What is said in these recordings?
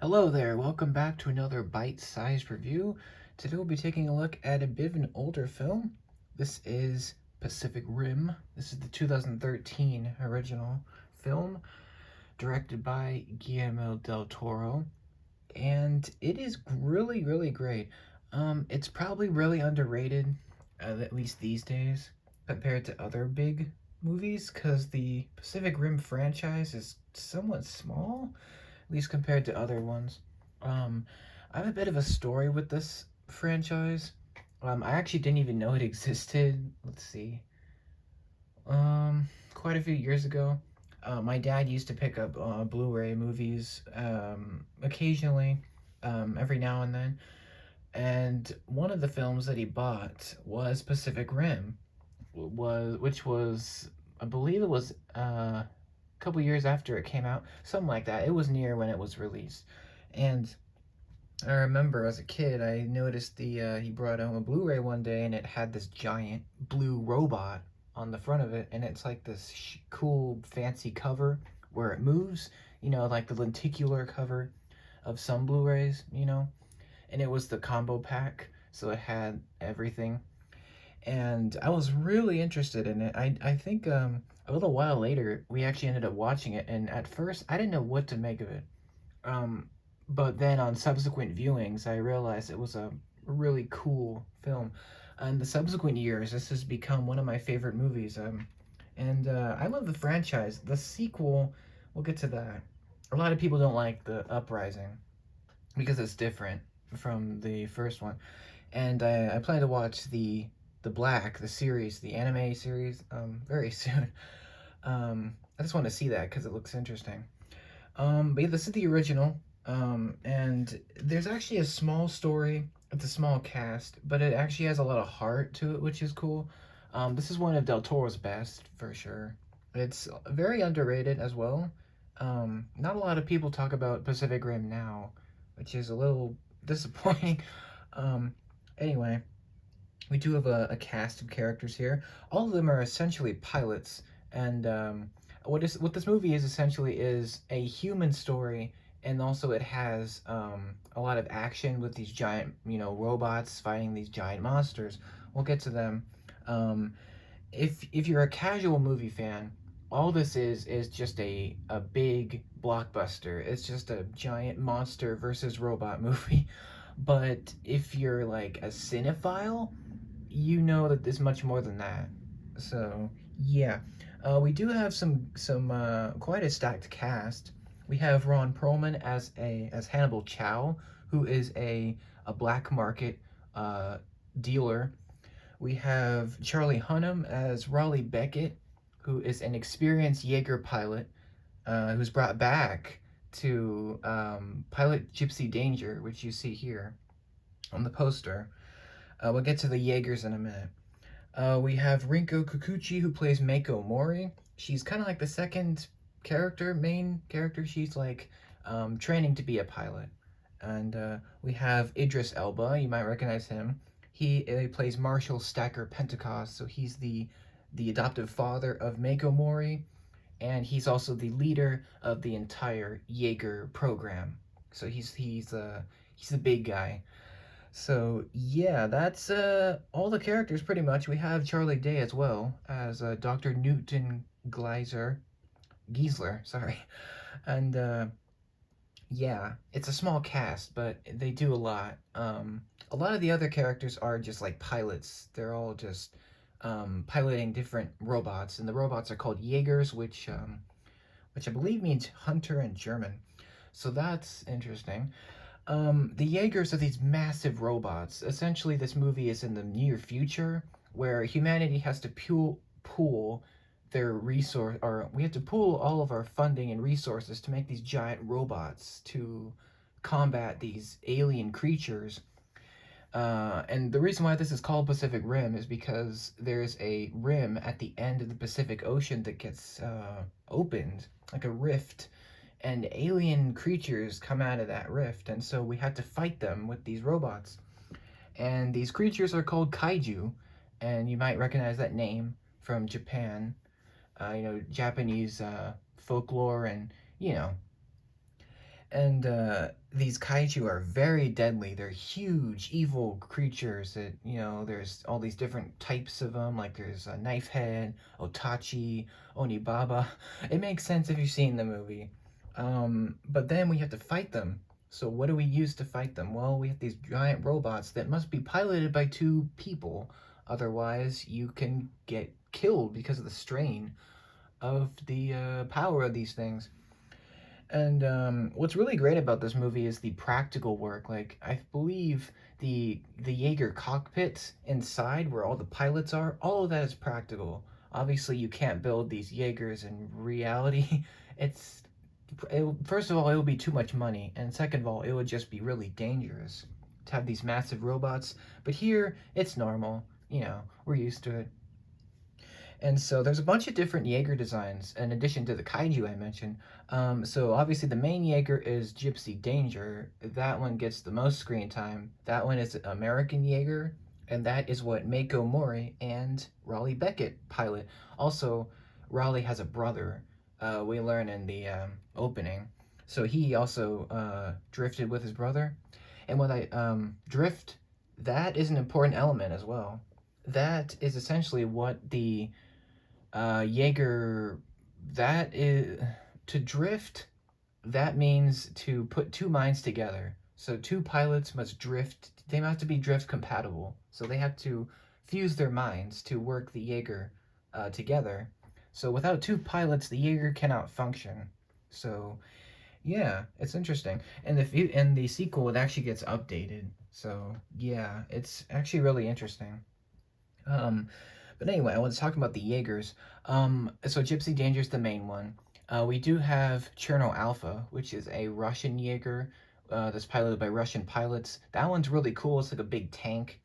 Hello there, welcome back to another bite-sized review. Today we'll be taking a look at a bit of an older film. This is Pacific Rim. This is the 2013 original film, directed by Guillermo del Toro, and it is really, really great. It's probably really underrated, at least these days, compared to other big movies, because the Pacific Rim franchise is somewhat small, at least compared to other ones. Um, I have a bit of a story with this franchise. I actually didn't even know it existed. Let's see. Quite a few years ago, my dad used to pick up Blu-ray movies occasionally, every now and then. And one of the films that he bought was Pacific Rim, which was, I believe it was a couple years after it came out, something like that. It was near when it was released, and I remember as a kid, I noticed he brought home a Blu-ray one day, and it had this giant blue robot on the front of it, and it's like this cool, fancy cover where it moves, like the lenticular cover of some Blu-rays, and it was the combo pack, so it had everything, and I was really interested in it. I think a little while later we actually ended up watching it, and at first I didn't know what to make of it. Um, but then on subsequent viewings, I realized it was a really cool film. And the subsequent years, this has become one of my favorite movies. And I love the franchise. The sequel, we'll get to that. A lot of people don't like the Uprising because it's different from the first one. And I plan to watch the Black, the series, the anime series, very soon. I just want to see that because it looks interesting. But yeah, this is the original. And there's actually a small story. It's a small cast, but it actually has a lot of heart to it, which is cool. This is one of Del Toro's best for sure. It's very underrated as well. Not a lot of people talk about Pacific Rim now, which is a little disappointing. Um, anyway, we do have a cast of characters here. All of them are essentially pilots, and what this movie is essentially is a human story, and also it has a lot of action with these giant, robots fighting these giant monsters. We'll get to them. Um, if you're a casual movie fan, all this is just a big blockbuster. It's just a giant monster versus robot movie. But if you're like a cinephile, you know that there's much more than that. So yeah, we do have some quite a stacked cast. We have Ron Perlman as Hannibal Chow, who is a black market uh, dealer. We have Charlie Hunnam as Raleigh Beckett, who is an experienced Jaeger pilot who's brought back to pilot Gypsy Danger, which you see here on the poster. We'll get to the Jaegers in a minute. We have Rinko Kikuchi, who plays Mako Mori. She's kind of like the second main character. She's like training to be a pilot. And we have Idris Elba. You might recognize him. He plays Marshall Stacker Pentecost. So he's the adoptive father of Mako Mori, and he's also the leader of the entire Jaeger program. So he's the big guy. So yeah, that's all the characters pretty much. We have Charlie Day as well as Dr. Newton Giesler, sorry, and yeah, it's a small cast, but they do a lot. A lot of the other characters are just like pilots. They're all just piloting different robots, and the robots are called Jaegers, which I believe means hunter in German. So that's interesting. The Jaegers are these massive robots. Essentially, this movie is in the near future where humanity has to pool their resource, or we have to pool all of our funding and resources to make these giant robots to combat these alien creatures. And the reason why this is called Pacific Rim is because there's a rim at the end of the Pacific Ocean that gets opened, like a rift, and alien creatures come out of that rift, and so we had to fight them with these robots. And these creatures are called kaiju, and you might recognize that name from Japan, Japanese folklore, and you know. And these kaiju are very deadly. They're huge, evil creatures that, there's all these different types of them. Like there's a knife head, Otachi, Onibaba. It makes sense if you've seen the movie. But then we have to fight them. So what do we use to fight them? Well, we have these giant robots that must be piloted by two people. Otherwise, you can get killed because of the strain of the power of these things. And what's really great about this movie is the practical work. Like I believe the Jaeger cockpit inside where all the pilots are, all of that is practical. Obviously, you can't build these Jaegers in reality. It's first of all, it would be too much money, and second of all, it would just be really dangerous to have these massive robots. But here, it's normal. We're used to it. And so there's a bunch of different Jaeger designs in addition to the kaiju I mentioned. So obviously the main Jaeger is Gypsy Danger. That one gets the most screen time. That one is American Jaeger, and that is what Mako Mori and Raleigh Beckett pilot. Also, Raleigh has a brother. We learn in the opening. So he also drifted with his brother. And when I drift, that is an important element as well. That is essentially what the Jaeger, that is to drift. That means to put two minds together. So two pilots must drift. They have to be drift compatible. So they have to fuse their minds to work the Jaeger together. So without two pilots, the Jaeger cannot function. So yeah, it's interesting. And the sequel, it actually gets updated. So yeah, it's actually really interesting. Um, but anyway, I want to talk about the Jaegers. So Gypsy Danger's the main one. We do have Cherno Alpha, which is a Russian Jaeger that's piloted by Russian pilots. That one's really cool. It's like a big tank.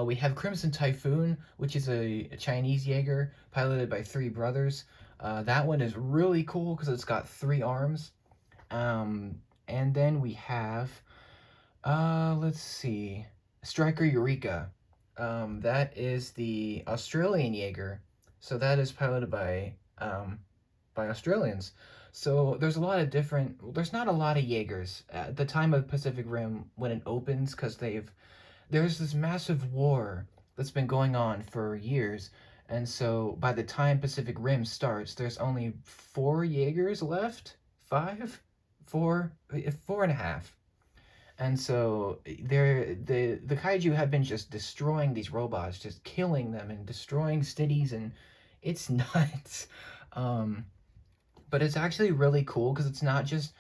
We have Crimson Typhoon, which is a Chinese Jaeger piloted by three brothers. That one is really cool because it's got three arms. Um, and then we have, let's see, Striker Eureka. That is the Australian Jaeger. So that is piloted by Australians. So there's a lot of different. There's not a lot of Jaegers at the time of Pacific Rim when it opens because there's this massive war that's been going on for years, and so by the time Pacific Rim starts, there's only four Jaegers left. Five, four, four and a half. And so the kaiju have been just destroying these robots, just killing them and destroying cities, and it's nuts. Um, but it's actually really cool because it's not just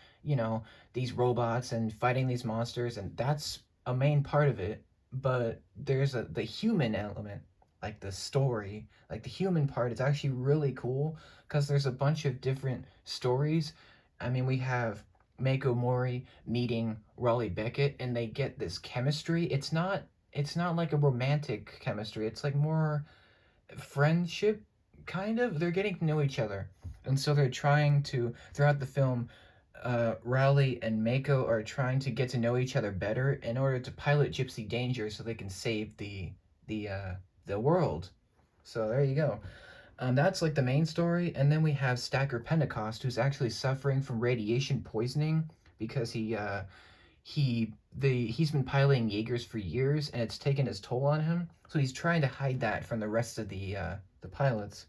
these robots and fighting these monsters, and that's a main part of it. But there's the human element, like the story, like the human part. It's actually really cool because there's a bunch of different stories. I mean, we have Mako Mori meeting Raleigh Beckett, and they get this chemistry. It's not like a romantic chemistry. It's like more friendship, kind of. They're getting to know each other, and so they're trying to throughout the film. Raleigh and Mako are trying to get to know each other better in order to pilot Gypsy Danger so they can save the the world. So there you go. That's like the main story, and then we have Stacker Pentecost, who's actually suffering from radiation poisoning because he's been piloting Jaegers for years, and it's taken its toll on him. So he's trying to hide that from the rest of the pilots.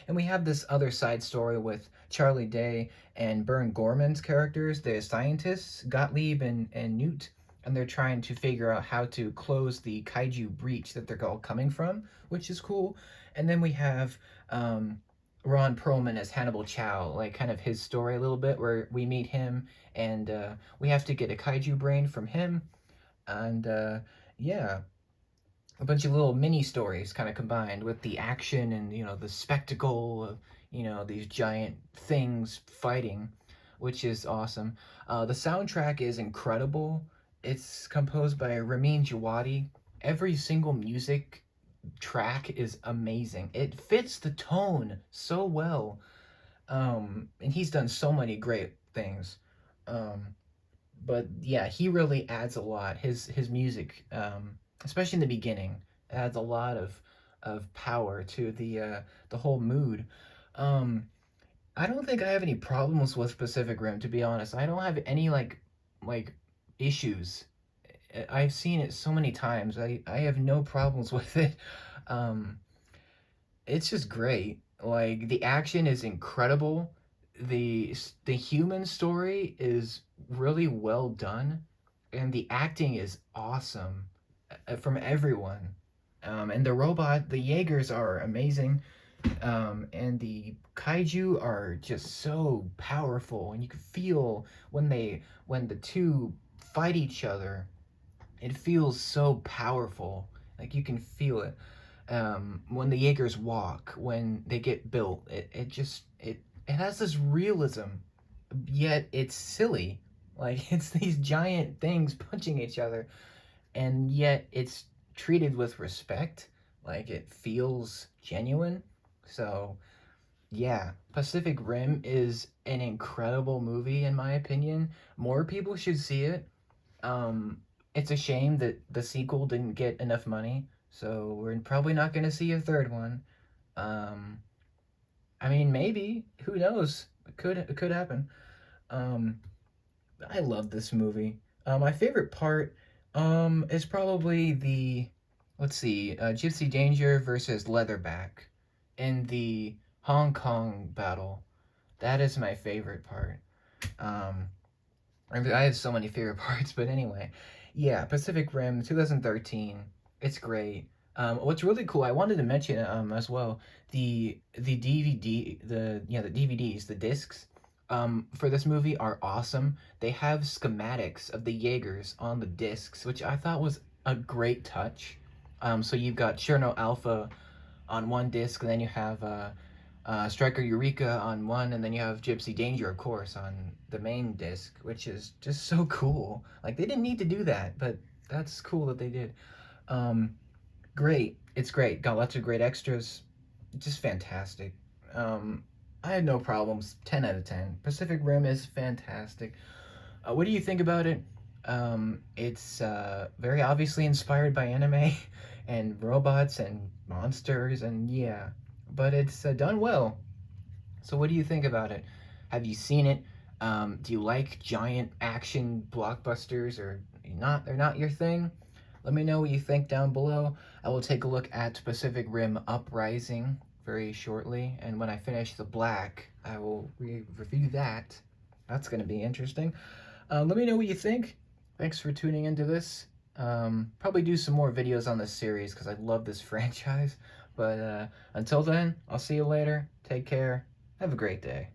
And we have this other side story with Charlie Day and Bern Gorman's characters, the scientists, Gottlieb and Newt, and they're trying to figure out how to close the kaiju breach that they're all coming from, which is cool. And then we have Ron Perlman as Hannibal Chow, like kind of his story a little bit, where we meet him and we have to get a kaiju brain from him. And yeah, a bunch of little mini stories kind of combined with the action and the spectacle of these giant things fighting, which is awesome. The soundtrack is incredible. It's composed by Ramin Djawadi. Every single music track is amazing. It fits the tone so well. And he's done so many great things. Um, but yeah, he really adds a lot. His music, especially in the beginning, adds a lot of power to the whole mood. Um, I don't think I have any problems with Pacific Rim, to be honest. I don't have any like issues. I've seen it so many times. I have no problems with it. Um, it's just great. Like the action is incredible. The human story is really well done, and the acting is awesome from everyone. And the robot, the Jaegers are amazing. And the kaiju are just so powerful, and you can feel when the two fight each other. It feels so powerful. Like you can feel it. When the Jaegers walk, when they get built, it has this realism, yet it's silly. Like it's these giant things punching each other, and yet it's treated with respect. Like it feels genuine. So yeah, Pacific Rim is an incredible movie in my opinion. More people should see it. Um, it's a shame that the sequel didn't get enough money, so we're probably not going to see a third one. Um, I mean, maybe. Who knows? It could happen. Um, I love this movie. My favorite part is probably the let's see, Gypsy Danger versus Leatherback in the Hong Kong battle. That is my favorite part. Um, I have so many favorite parts, but anyway, yeah, Pacific Rim 2013. It's great. What's really cool, I wanted to mention as well the DVD, the DVDs, the discs for this movie are awesome. They have schematics of the Jaegers on the discs, which I thought was a great touch. So you've got Cherno Alpha on one disc, and then you have Striker Eureka on one, and then you have Gypsy Danger, of course, on the main disc, which is just so cool. Like they didn't need to do that, but that's cool that they did. Um, Great, it's great. Got lots of great extras. Just fantastic. Um, I had no problems. 10 out of 10. Pacific Rim is fantastic. What do you think about it? It's very obviously inspired by anime and robots and monsters, and yeah, but it's done well. So, what do you think about it? Have you seen it? Do you like giant action blockbusters, or not? They're not your thing. Let me know what you think down below. I will take a look at Pacific Rim Uprising very shortly, and when I finish The Black, I will review that. That's going to be interesting. Let me know what you think. Thanks for tuning into this. Probably do some more videos on this series because I love this franchise. But until then, I'll see you later. Take care. Have a great day.